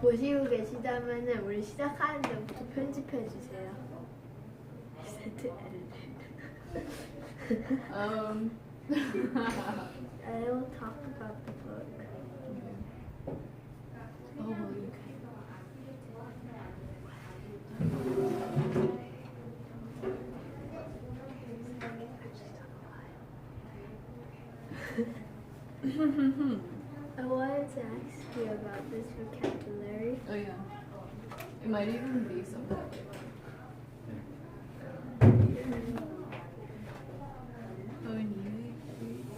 보시고 계시다면은 우리 시작하는 데부터 편집해 주세요. I will talk about the book. Oh, okay. I wanted to ask you about this vocabulary. Oh yeah. It might even be something like oh, anyway.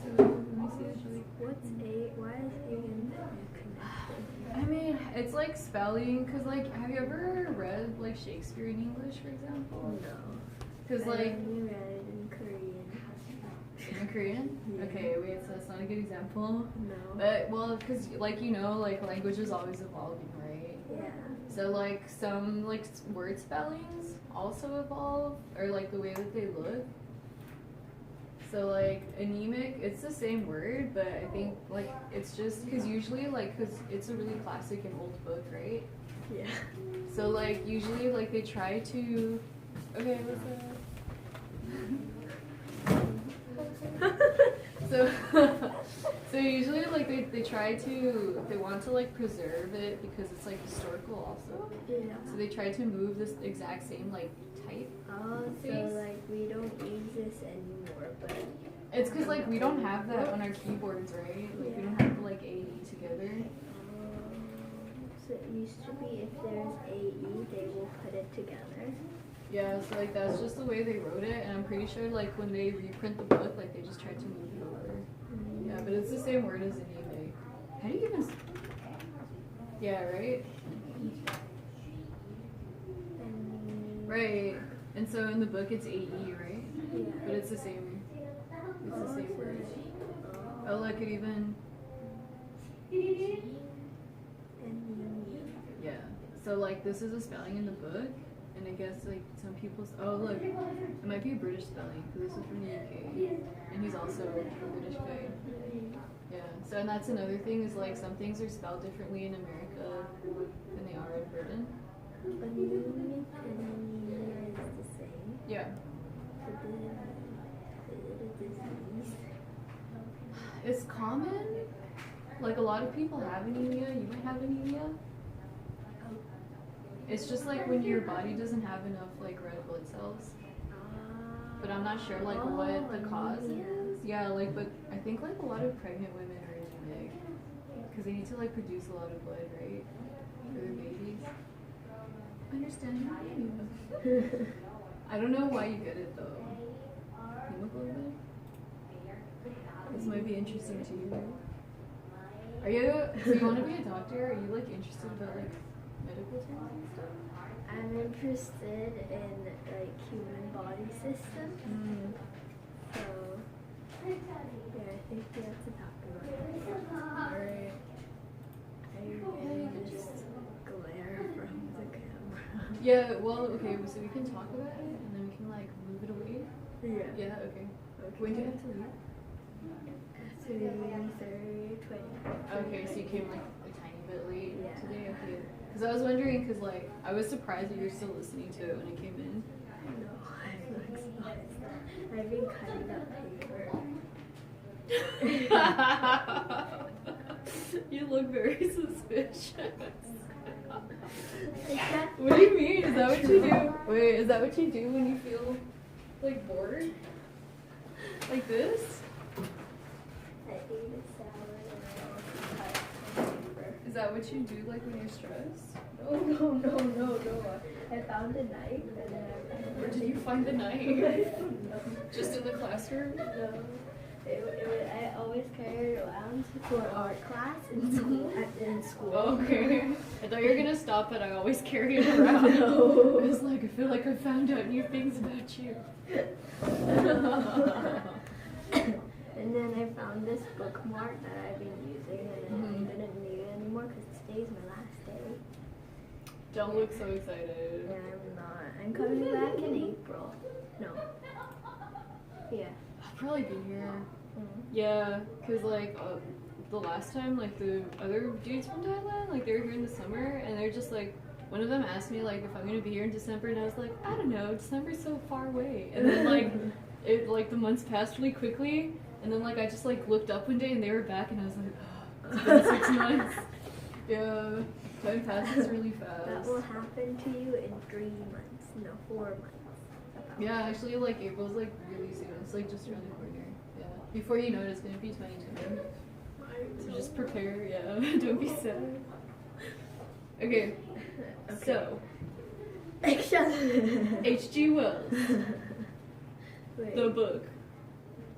So let me see actually. What's A? Why is A and W connected? I mean, it's like spelling, cause like, have you ever read like Shakespeare in English, for example? No. Cause I like only read it in Korean. in Korean? Yeah. Okay, wait, so that's not a good example. No. But well, cause like you know, like language is always evolving, right? Yeah. So like some like word spellings also evolve, or like the way that they look. So like anemic, it's the same word, but I think like it's just because usually like because it's a really classic and old book, right? Yeah. So like usually like they try to. Okay, what's that? So so usually like they try to they want to like preserve it because it's like historical also. Yeah. So they try to move this exact same like type. Oh, so Face. like we don't use this anymore, but It's because like we don't have that on our keyboards, right? Like we don't have the like A E together. so it used to be if there's AE, they will put it together. Yeah, so like that's just the way they wrote it, and I'm pretty sure like when they reprint the book, like they just tried to move it over. Yeah, but it's the same word as anemic. How do you even? Yeah, right. Right. And so in the book it's AE, right? Yeah. But it's the same. It's the same word. Oh look, it even. Yeah. So like this is a spelling in the book, and I guess like some people's. Oh look, it might be a British spelling because this is from the UK, and he's also a British guy. Yeah. So and that's another thing is like some things are spelled differently in America than they are in Britain. Anemic and anemia is the same. Yeah. Is it a disease? It's common. Like a lot of people have anemia. You might have anemia. It's just like when your body doesn't have enough like red blood cells. But I'm not sure like what the cause is. Yeah, like but I think like a lot of pregnant women are anemic because they need to like produce a lot of blood, right, for their babies. Understand anemia. I don't know why you get it though. Hemoglobin. This might be interesting to you. Are you? So you want to be a doctor? Are you like interested about like medical terms and stuff? I'm interested in like human body system. So yeah, I think we have to talk about it. Alright. I just glare from the camera. Yeah. Well, okay. So we can talk about it, and then we can like move it away. Yeah. Yeah. Okay. When do you have to leave? 3:20. Okay. So you came like a tiny bit late Yeah. today. Okay. Because I was wondering, because like I was surprised that you're still listening to it when it came in. No, I'm exhausted. I've been cutting up paper. You look very suspicious. Is that What do you mean? Is that what you do? Wait, is that what you do when you feel like bored? Like this? I ate a salad and I also cut some paper. Is that what you do like when you're stressed? No. I found a knife and then Where did you find the knife? Just in the classroom? No. I always carry it around for art class in school. Okay. I thought you were gonna stop at I always carry it around. No. I was like, I feel like I found out new things about you. And then I found this bookmark that I've been using and I didn't need it anymore because today's my last day. Don't look so excited. Yeah, I'm not. I'm coming back in April. No. Yeah. I'll probably be here. Mm. Yeah, cause like the last time, like the other dudes from Thailand, like they were here in the summer, and they're just like, one of them asked me like if I'm gonna be here in December, and I was like, I don't know, December's so far away. And then like the months passed really quickly, and then like I just like looked up one day and they were back, and I was like, oh, it's been 6 months. Yeah, time passes really fast. That will happen to you in 3 months, no, 4 months. Yeah, actually, like April's like really soon. It's like just around the corner. Yeah, before you know it, it's gonna be 2020. So just prepare. Yeah, don't be sad. Okay. So H.G. Wells, the book.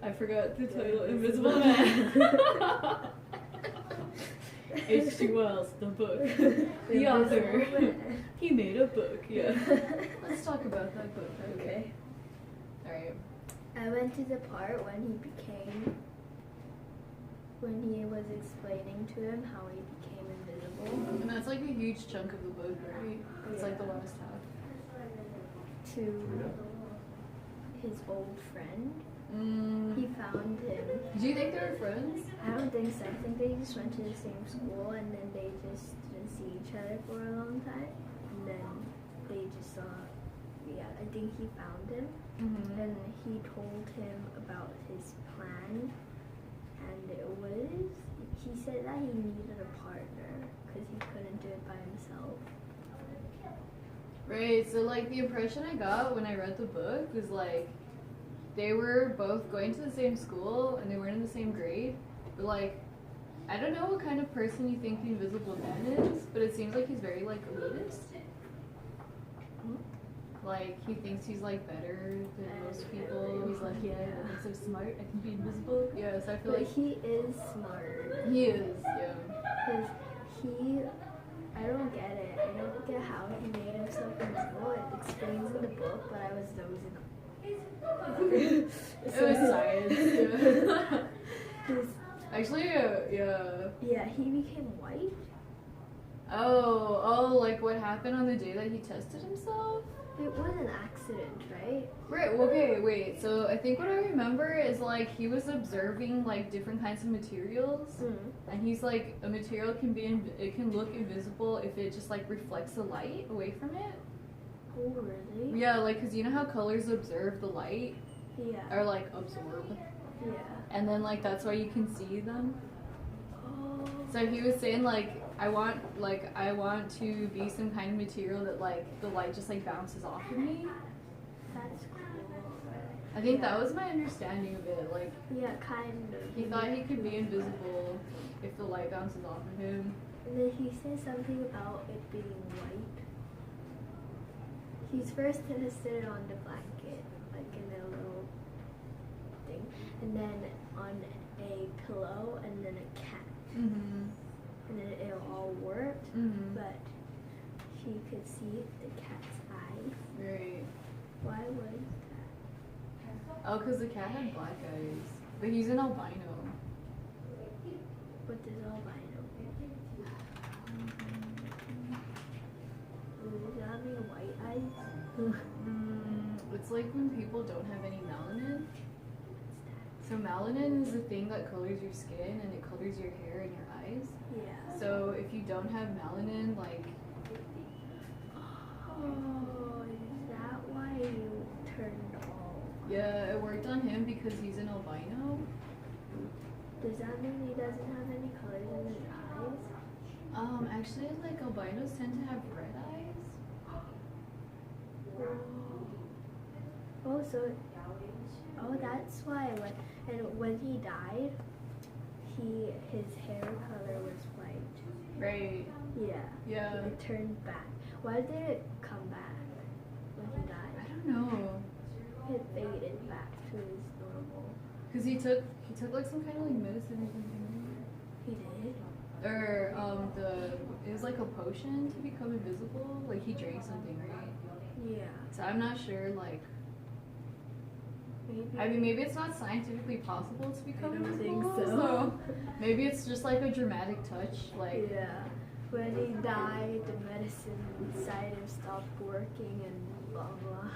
I forgot the title. Invisible Man. H.G. Wells, the book. The author. He made a book. Yeah. Let's talk about that book. Okay. All right. I went to the part when he was explaining to him how he became invisible. And that's like a huge chunk of the book, right? It's like the last half. To his old friend. He found him. Do you think they were friends? I don't think so. I think they just went to the same school and then they just didn't see each other for a long time. And then they just saw, yeah, I think he found him. And he told him about his plan. And he said that he needed a partner because he couldn't do it by himself. Right, so like the impression I got when I read the book was like they were both going to the same school and they weren't in the same grade. But like, I don't know what kind of person you think the Invisible Man is, but it seems like he's very like elitist. Like he thinks he's like better than most people. He's like, yeah, I'm so smart, I can be invisible. Yeah, so I feel But like he is smart. he is, yeah. Because I don't get it. I don't get how he made himself invisible. It explains in the book, but I was dozing off. It was science. Yeah. Actually, yeah. Yeah, he became white. Oh, like what happened on the day that he tested himself? It was an accident, right? Right, okay, wait. So I think what I remember is like he was observing like different kinds of materials. And he's like, a material can be, it can look invisible if it just like reflects the light away from it. Oh, really? Yeah, like, cause you know how colors observe the light? Yeah. Or like absorb. Yeah. And then like that's why you can see them. Oh. So he was saying like I want to be some kind of material that like the light just like bounces off of me. That's cool. I think that was my understanding of it. Like Yeah, kind of. he thought he could be invisible if the light bounces off of him. And then he said something about it being white. He's first tested on the blanket, like in a little thing, and then on a pillow, and then a cat. And then it all worked, but he could see the cat's eyes. Right. Why was that? Oh, because the cat had black eyes. But he's an albino. What does albino mean? Does that mean white eyes? It's like when people don't have any melanin. So melanin is the thing that colors your skin and it colors your hair and your eyes. Yeah. So if you don't have melanin, like... Oh, is that why you turned all? Yeah, it worked on him because he's an albino. Does that mean he doesn't have any colors in his eyes? Actually, like albinos tend to have red eyes. Oh, so, that's why when he died, his hair color was white. Right. Yeah. Yeah. It turned back. Why did it come back when he died? I don't know. It faded back to his normal. Cause he took like some kind of like medicine or something. He did? Or it was like a potion to become invisible. Like he drank something, right? Yeah. So I'm not sure. Like, Maybe. I mean, maybe it's not scientifically possible to become I don't invisible. think so. Maybe it's just like a dramatic touch. Like, Yeah. When he died, the medicine inside him stopped working and blah blah.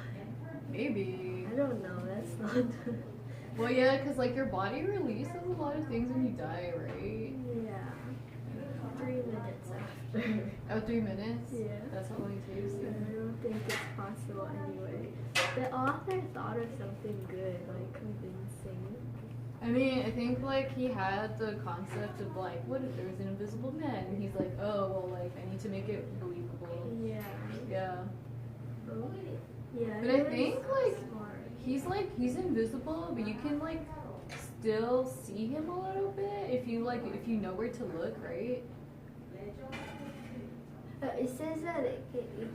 maybe. I don't know. That's not. Well, yeah, because like your body releases a lot of things when you die, right? Yeah. 3 minutes after. Oh, 3 minutes? Yeah. That's how long it takes. I don't think it's possible anyway. The author thought of something good, like convincing. I mean, I think like he had the concept of like, what if there was an invisible man? And he's like, oh, well, like I need to make it believable. Yeah. Yeah. Oh. Yeah. But I think like smart. he's invisible, but you can like still see him a little bit if you know where to look, right? It says that we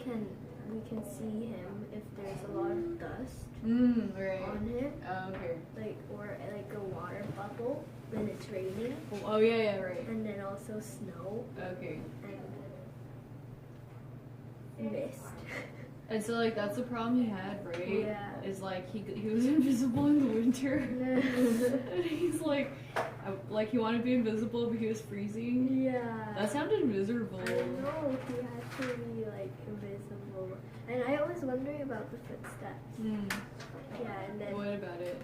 can see him if there's a lot of dust Right. on him, Oh, okay. or like a water bubble when it's raining, Oh yeah, right. and then also snow Okay. and mist. And so like that's the problem he had, right? Yeah. Is like he was invisible in the winter. And he's like he wanted to be invisible, but he was freezing. Yeah. That sounded miserable. I know, he had to be like invisible. And I was wondering about the footsteps. Yeah, and then What about it?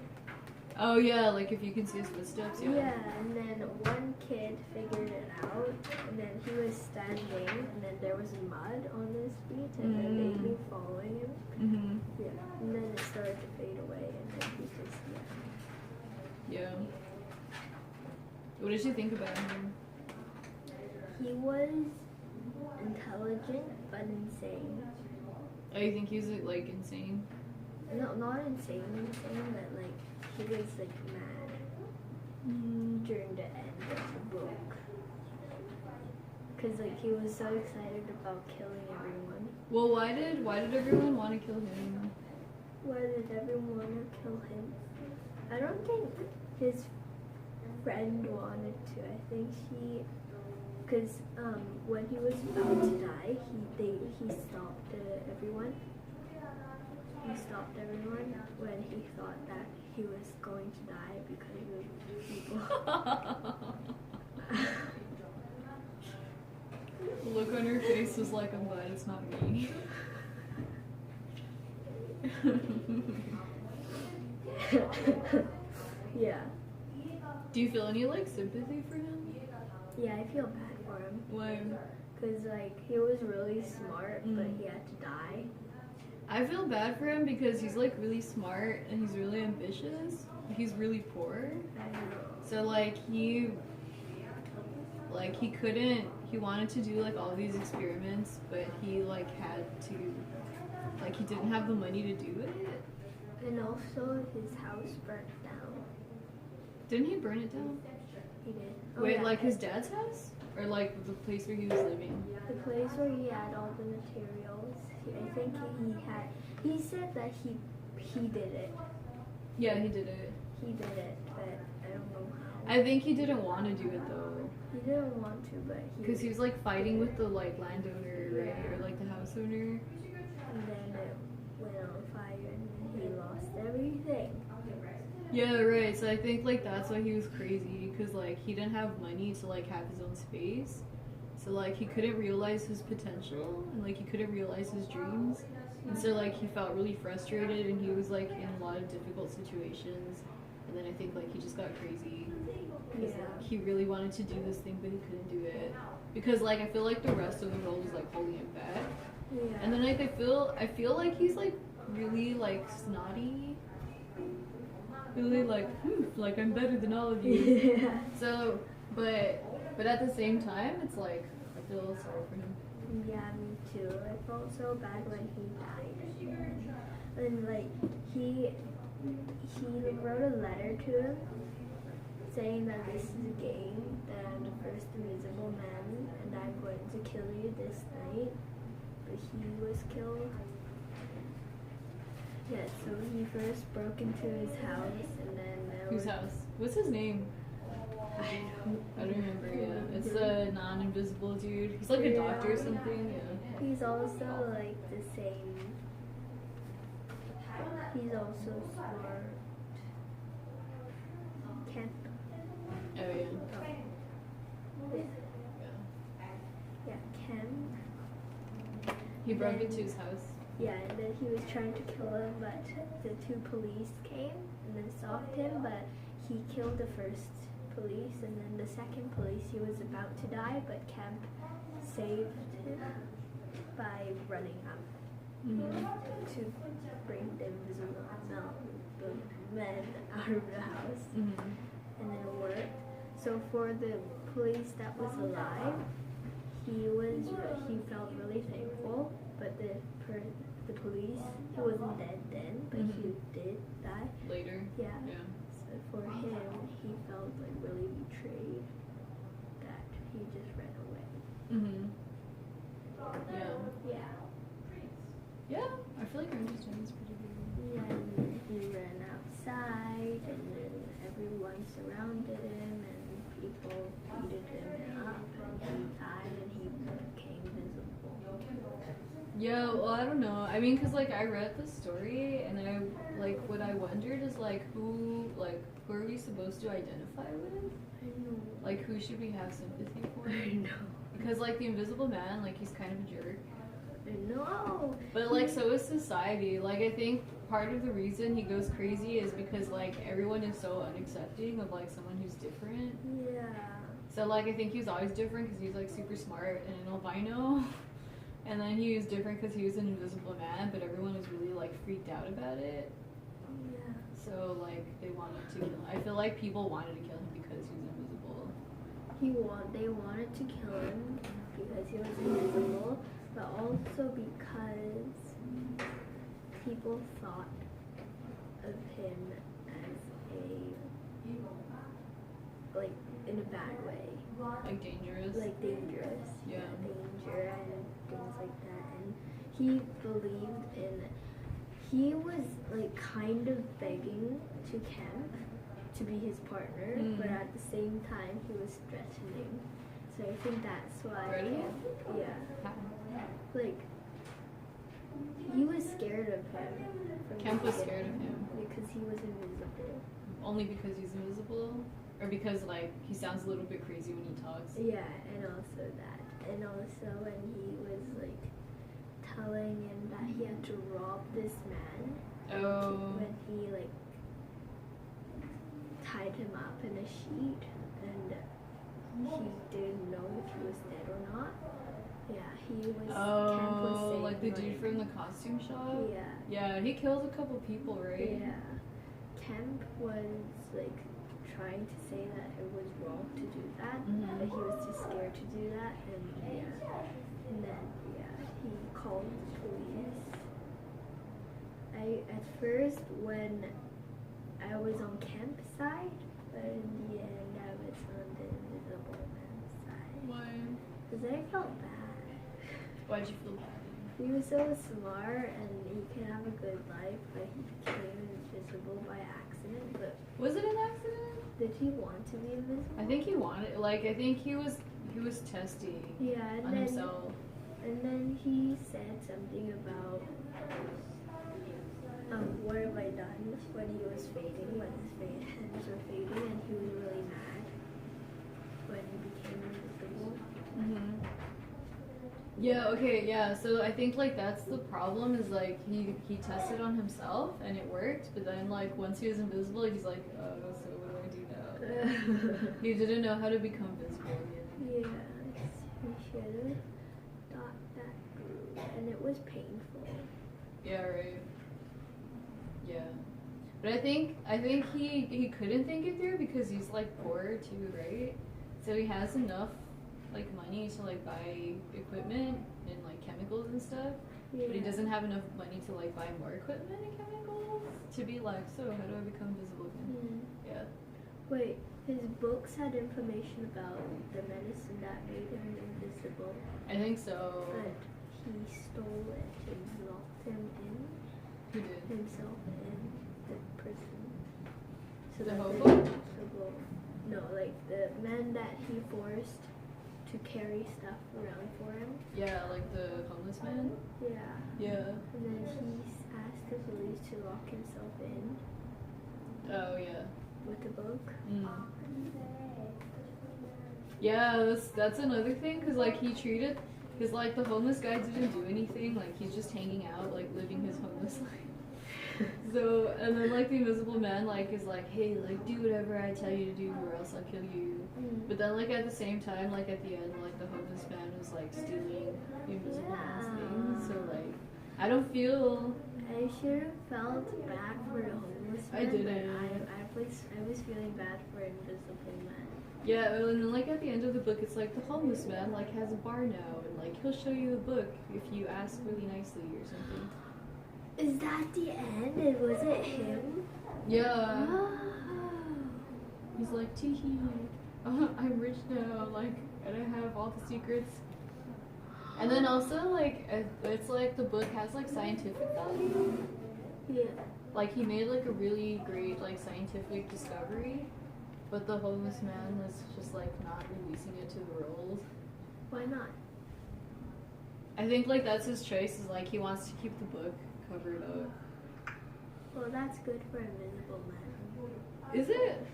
Oh yeah, like if you can see his footsteps, yeah. yeah, and then one kid figured it out, and then he was standing, and then there was mud on his feet, and then they'd be following him. Yeah, and then it started to fade away, and then he just Yeah. What did you think about him? He was intelligent but insane. Oh, you think he was like insane? No, not insane, but like he was like mad during the end of the book. Cause like he was so excited about killing everyone. Well, why did everyone want to kill him? Why did everyone want to kill him? I don't think his friend wanted to. I think cause when he was about to die, he stopped everyone. He stopped everyone when he thought that he was going to die because of people. The look on her face was like, I'm glad it's not me. Yeah. Do you feel any like sympathy for him? Yeah, I feel bad for him. Why? Cause like he was really smart, but he had to die. I feel bad for him because he's like really smart and he's really ambitious. He's really poor. I know. So he wanted to do like all these experiments, but he like had to, like he didn't have the money to do it. And also his house burnt down. Didn't he burn it down? He did. Wait, like his dad's house? Or like the place where he was living? The place where he had all the materials. I think he said that he did it. Yeah, he did it. He did it, but I don't know how. I think he didn't want to do it though. He didn't want to, but Because he was like fighting with the like landowner, right? Or like the house owner. And then it went on fire and he lost everything. Yeah, right. So I think like that's why he was crazy, because like he didn't have money to like have his own space. So like he couldn't realize his potential and like he couldn't realize his dreams. And so like he felt really frustrated and he was like in a lot of difficult situations. And then I think like he just got crazy. Yeah. He really wanted to do this thing but he couldn't do it. Because like I feel like the rest of the world was like holding him back. Yeah. And then like I feel like he's like really like snotty. Really like I'm better than all of you. Yeah. So but at the same time it's like I feel sorry for him. Yeah, me too. I felt so bad when he died. And like he wrote a letter to him saying that this is a game, that I'm the first invisible man and I'm going to kill you this night. But he was killed. Yeah, so he first broke into his house and then Whose house? What's his name? I don't remember, yeah. It's the non-invisible dude. He's like a doctor or something, yeah. He's also like the same. He's also smart. Kemp. Oh, yeah. Yeah. Yeah, Kemp. He broke into his house. Yeah, and then he was trying to kill him, but the 2 police came and then stopped him, but he killed the first police, and then the second police, he was about to die, but Kemp saved him by running up to bring the invisible men out of the house, and then it worked. So for the police that was alive, he felt really thankful, but the police, he wasn't dead then, but he did die later. Yeah. So for him, he felt like really betrayed that he just ran away. Yeah. Yeah, I feel like our understanding is pretty good. Yeah, and then he ran outside, and then everyone surrounded him, and people beated him up, and he died, and he became visible. Yeah, well, I don't know. I mean, cause like I read the story, and what I wondered is like who are we supposed to identify with? I know. Like who should we have sympathy for? I know. Because like the Invisible Man, like he's kind of a jerk. I know. But like so is society. Like I think part of the reason he goes crazy is because like everyone is so unaccepting of like someone who's different. Yeah. So like I think he was always different because he's like super smart and an albino. And then he was different because he was an invisible man, but everyone was really like freaked out about it. Yeah. So like they wanted to kill him. I feel like people wanted to kill him because he was invisible. They wanted to kill him because he was invisible, but also because people thought of him as like in a bad way. Like dangerous. Like dangerous. Yeah. Danger and things like that. And he believed he was like kind of begging to Kemp to be his partner, but at the same time he was threatening. So I think that's why. Yeah. Like he was scared of him. Kemp was scared of him because he was invisible. Only because he's invisible, or because like he sounds a little bit crazy when he talks. Yeah, and also that, and also when he was like telling him that he had to rob this man. Oh. When he like tied him up in a sheet, and he didn't know if he was dead or not. Yeah, he was. Oh, Kemp was saying, like the dude from the costume shop. Yeah. Yeah, he killed a couple people, right? Yeah. Kemp was like trying to say that it was wrong to do that, but he was too scared to do that, and then he called the police. At first when I was on Kemp's side, but in the end I was on the Invisible Man's side. Why? Because I felt bad. Why'd you feel bad? He was so smart and he could have a good life, but he became invisible by accident. But was it an accident? did he want to be invisible? I think he wanted. Like I think he was testing. Yeah, and on then himself. and then he said something about what have I done when he was fading, when his hands were fading, and he was really mad when he became invisible. Yeah, okay, yeah. So I think like that's the problem is like he tested on himself and it worked, but then like once he was invisible, he's like, oh, so what do I do now? He didn't know how to become visible again. Yeah, he should have thought that through, and it was painful. Yeah, right. Yeah. But I think he couldn't think it through because he's like poor too, right? So he has enough like money to like buy equipment and like chemicals and stuff, but he doesn't have enough money to like buy more equipment and chemicals to be like, so how do I become visible again? Yeah. Wait, his books had information about the medicine that made him invisible. I think so. But he stole it and locked him in. Who did? Himself in the prison. So The that hobo? No, like the man that he forced to carry stuff around for him. Yeah, like the homeless man? Yeah. Yeah. And then he asked the police to lock himself in. Oh, yeah. With the book. Yeah, that's another thing, because like he treated Because, like, the homeless guy didn't do anything. Like, he's just hanging out, like, living his homeless life. So, and then, like, the invisible man, like, is like, hey, like, do whatever I tell you to do or else I'll kill you. But then, like, at the same time, like, at the end, like, the homeless man was, like, stealing the invisible man's things. So, like, I don't feel... I should have felt bad for the homeless man. I didn't. I was feeling bad for invisible man. Yeah, and then, like, at the end of the book, it's like, the homeless man, like, has a bar now. And, like, he'll show you a book if you ask really nicely or something. Is that the end? And was it him? Yeah. Oh. He's like, teehee, I'm rich now, like, and I have all the secrets. And then also, like, it's like the book has, like, scientific value. Yeah. Like, he made, like, a really great, like, scientific discovery, but the homeless man was just, like, not releasing it to the world. Why not? I think, like, that's his choice, is, like, he wants to keep the book covered up. Well, that's good for Invisible Man. Is it?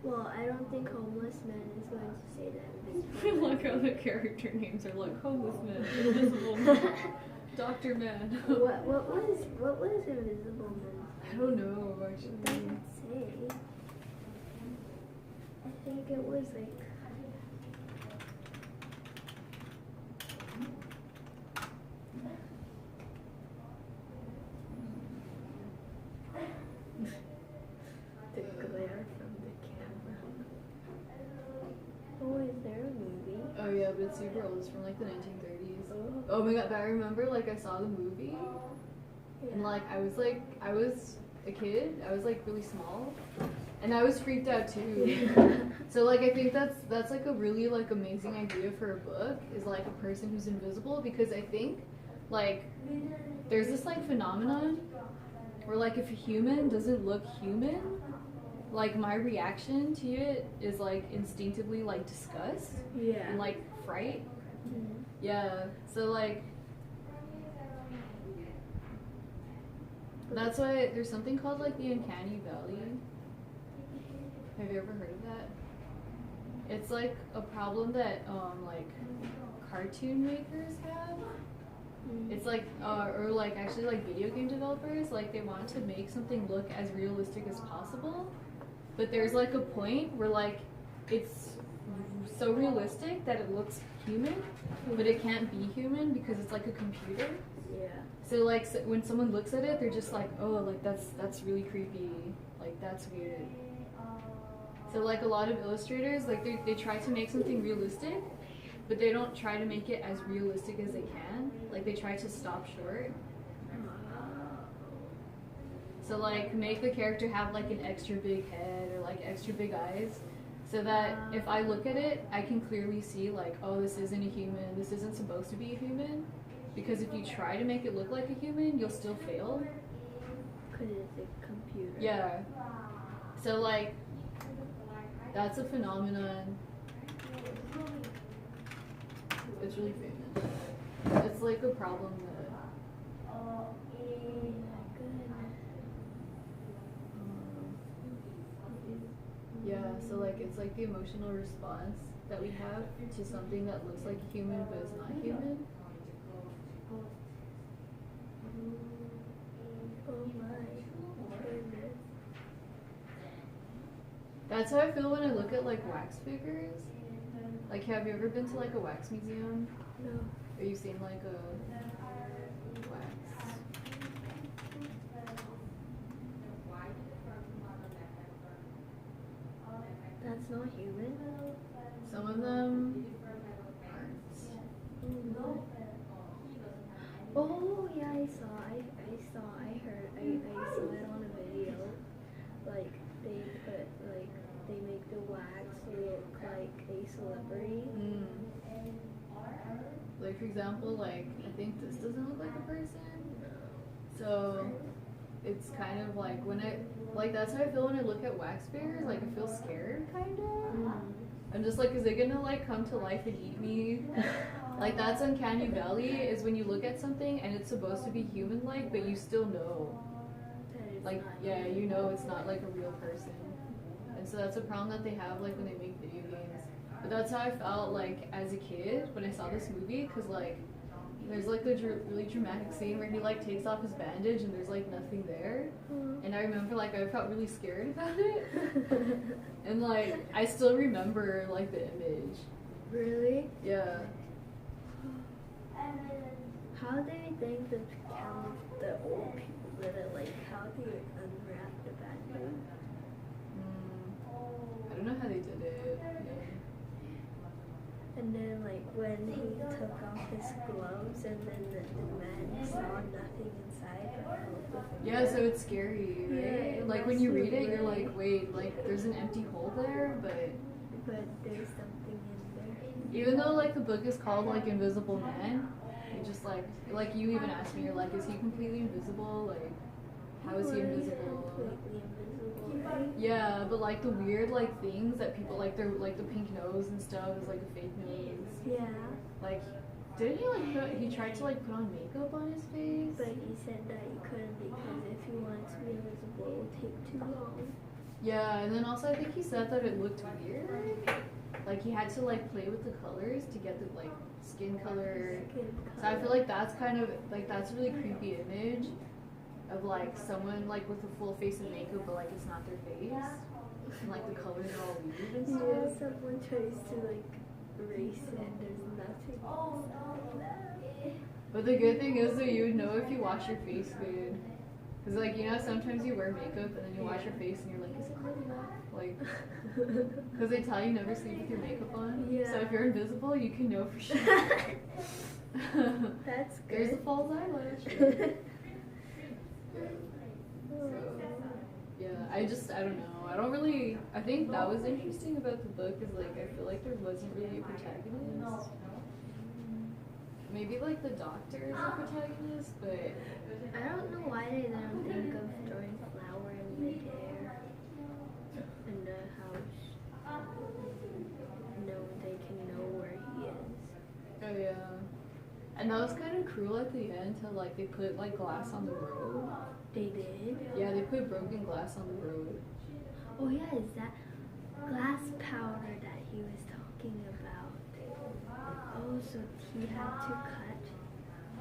Well, I don't think Homeless Man is going to say that Invisible Man. Look how the character names are like Homeless Man, Invisible Man, Dr. Man. What was Invisible Man? I don't know, actually. It doesn't say. I think it was like... the glare from the camera. Oh, is there a movie? Oh yeah, but it's super old. It's from like the 1930s. Oh my god, but I remember like I saw the movie, and like I was a kid. I was like really small, and I was freaked out too. So like I think that's like a really like amazing idea for a book, is like a person who's invisible, because I think like there's this like phenomenon where like if a human doesn't look human, like my reaction to it is like instinctively like disgust and like fright. Yeah, so like that's why there's something called like the uncanny valley. Have you ever heard of that? It's like a problem that like cartoon makers have. It's like or like actually like video game developers, like they want to make something look as realistic as possible, but there's like a point where like it's so realistic that it looks human, but it can't be human because it's like a computer. Yeah. So like when someone looks at it, they're just like, oh, like that's really creepy, like that's weird. So like a lot of illustrators, like they try to make something realistic, but they don't try to make it as realistic as they can. Like they try to stop short. So like make the character have like an extra big head or like extra big eyes, so that if I look at it, I can clearly see like, oh, this isn't a human, this isn't supposed to be a human. Because if you try to make it look like a human, you'll still fail. Because it's a computer. Yeah. So like, that's a phenomenon. It's really famous. It's like a problem that... yeah, so like it's like the emotional response that we have to something that looks like a human but is not human. Oh my goodness. That's how I feel when I look at like wax figures. Like, have you ever been to like a wax museum? No. Or you've seen like a wax? That's not human? Some of them aren't. Oh yeah, I heard I saw it on a video. Like they make the wax look like a celebrity. Like for example, like I think this doesn't look like a person. So it's kind of like when that's how I feel when I look at wax figures. Like I feel scared, kind of. I'm just like, is it gonna like come to life and eat me? Like that's uncanny valley, is when you look at something and it's supposed to be human-like, but you still know, like, yeah, you know it's not like a real person. And so that's a problem that they have like when they make video games. But that's how I felt like as a kid when I saw this movie, because like there's like a really dramatic scene where he like takes off his bandage and there's like nothing there. And I remember like I felt really scared about it. And like I still remember like the image. Really? Yeah. How do you think the old people did it? Like how do you unwrap the bandage? I don't know how they did it. And then like when he took off his gloves and then the man saw nothing inside. Yeah, so it's scary, right? Yeah, like when you read it, you're like, wait, like there's an empty hole there, but there's something in there. Even though like the book is called like Invisible Man, you just like you even asked me, you're like, is he completely invisible? Like, how is he invisible? Completely invisible, right? Yeah, but like the weird like things that people like, they're like the pink nose and stuff is like a fake nose. Yeah. Like, didn't he like he tried to like put on makeup on his face? But he said that he couldn't because if he wanted to be invisible, it would take too long. Yeah, and then also I think he said that it looked weird. Like he had to like play with the colors to get the like skin color. So I feel like that's kind of like that's a really creepy image of like someone like with a full face of makeup but like it's not their face. And like the colors are all weird and stuff. Yeah, someone tries to like erase it and there's nothing. But the good thing is that you would know if you wash your face good. Because like, you know, sometimes you wear makeup and then you wash your face and you're like, is it clean enough? Like, because they tell you never sleep with your makeup on. Yeah. So if you're invisible, you can know for sure. That's good. There's a false eyelash. So, yeah, I don't know. I think that was interesting about the book is like, I feel like there wasn't really a protagonist. Maybe like the doctor is a protagonist, but I don't know why they don't think of throwing flour in midair in the house. No, they can know where he is. oh yeah. And that was kind of cruel at the end to like they put like glass on the road. They did? Yeah, they put broken glass on the road. Oh yeah, is that glass powder that he was talking about? Oh, so he had to cut?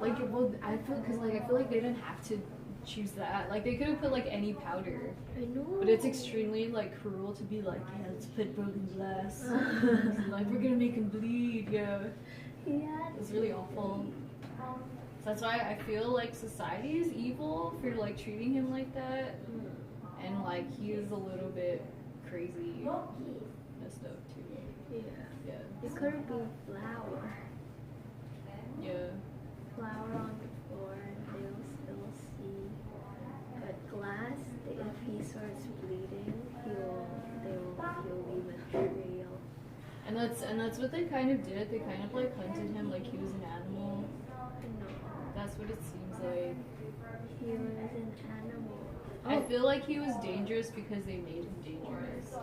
Like, well, I feel like they didn't have to choose that. Like, they could have put like any powder. I know. But it's extremely like cruel to be like, yeah, let's put broken glass. Like, we're gonna make him bleed. Yeah. Yeah. It's really awful. So that's why I feel like society is evil for like treating him like that. And like he is a little bit crazy, messed up too. Yeah. Yeah. It could have been flour. Yeah. Flour on the floor and they'll still see. But glass, if he starts bleeding, he'll leave a trail. And that's what they kind of did. They kind of like hunted him like he was an animal. No. That's what it seems like. He was an animal. I feel like he was dangerous because they made him dangerous.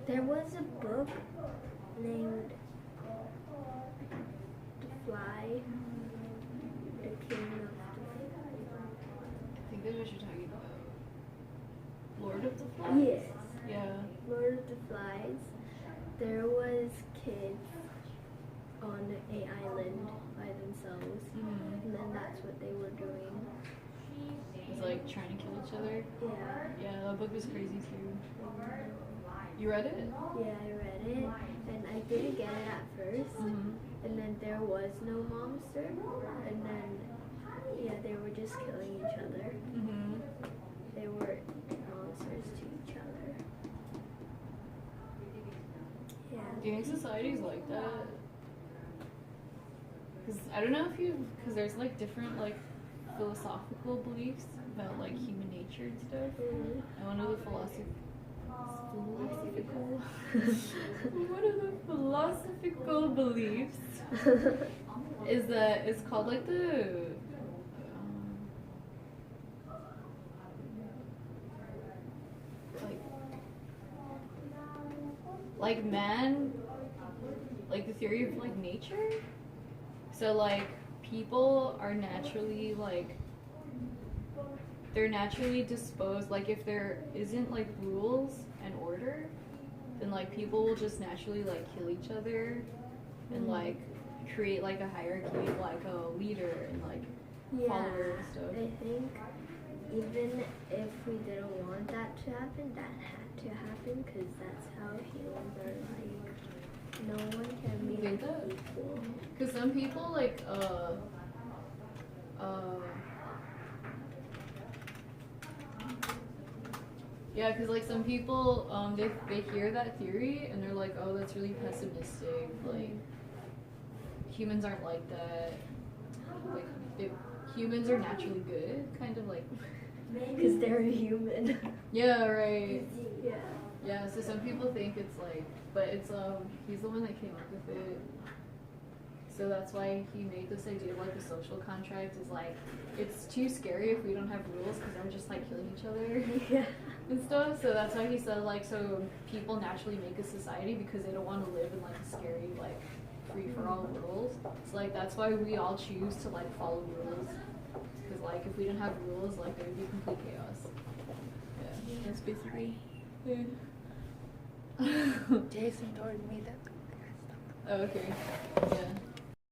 There was a book named The Fly, The King of the I think that's what you're talking about. Lord of the Flies? Yes. Yeah. Lord of the Flies. There was kids on an island by themselves, and then that's what they were doing. It was like trying to kill each other. Yeah. Yeah, that book was crazy too. You read it? Yeah, I read it, and I didn't get it at first, and then there was no monster, and then, yeah, they were just killing each other. They were monsters to each other. Yeah. Do you think society's like that? Because I don't know because there's like different like philosophical beliefs about like human nature and stuff. And one of the philosophical beliefs is that it's called like the like man, like the theory of like nature. So like people are naturally like they're naturally disposed, like if there isn't like rules and order, then like people will just naturally like kill each other and like create like a hierarchy of like a leader and like follower and stuff. I think even if we didn't want that to happen, that had to happen because that's how humans are like. No one can be equal. Because some people like yeah, because like some people they hear that theory and they're like, oh, that's really pessimistic, like humans aren't like that, like humans are naturally good, kind of like because they're a human. Yeah, right. Yeah, so some people think it's like, but it's he's the one that came up with it. So that's why he made this idea of like a social contract is like, it's too scary if we don't have rules because we're just like killing each other and stuff. So that's why he said like, so people naturally make a society because they don't want to live in like a scary like free-for-all world. So like that's why we all choose to like follow rules because like if we didn't have rules, like there would be complete chaos. Yeah. Must be 3. Yeah. Jason told me that. Oh, okay. Yeah.